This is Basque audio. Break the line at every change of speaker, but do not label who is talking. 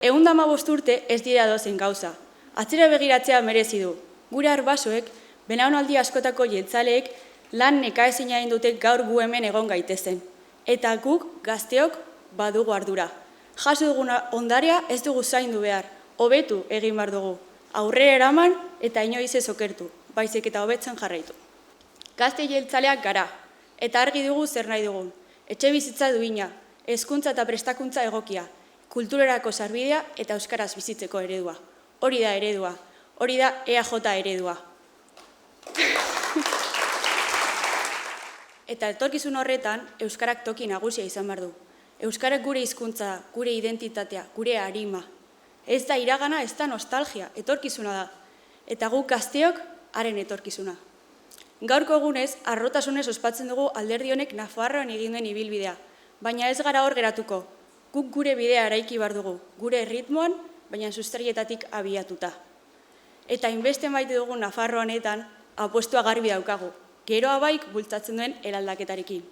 115 urte ez dira dozen gauza. Atzera begiratzea merezi du. Gure arbasoek, belaunaldi askotako jeltzaleek, lan nekaezina egin dute gaur gu hemen egon gaitezen. Eta guk gazteok badugu ardura. Jaso dugun ondarea ez dugu zaindu behar, hobetu egin behar dugu. Aurrera eraman eta inoiz ez okertu, baizik eta hobetzen jarraitu. Gazte jeltzaleak gara, eta argi dugu zer nahi dugun. Etxe bizitza duina, hezkuntza eta prestakuntza egokia, kulturarako sarbidea eta euskaraz bizitzeko eredua. Hori da eredua, hori da EAJ eredua. Eta etorkizun horretan, euskarak toki nagusia izan behar du. Euskarak gure hizkuntza, gure identitatea, gure arima. Ez da iragana, ez da nostalgia, etorkizuna da. Eta guk gazteok, haren etorkizuna. Gaurko egunez, harrotasunez ospatzen dugu alderdi honek Nafarroan egin duen ibilbidea. Baina ez gara hor geratuko. Guk gure bidea eraiki behar dugu, gure ritmoan, baina sustraietatik abiatuta. Eta inbeste maite dugu Nafarroanetan, apostua garbi daukagu. Geroa baik bultzatzen duen eraldaketarekin.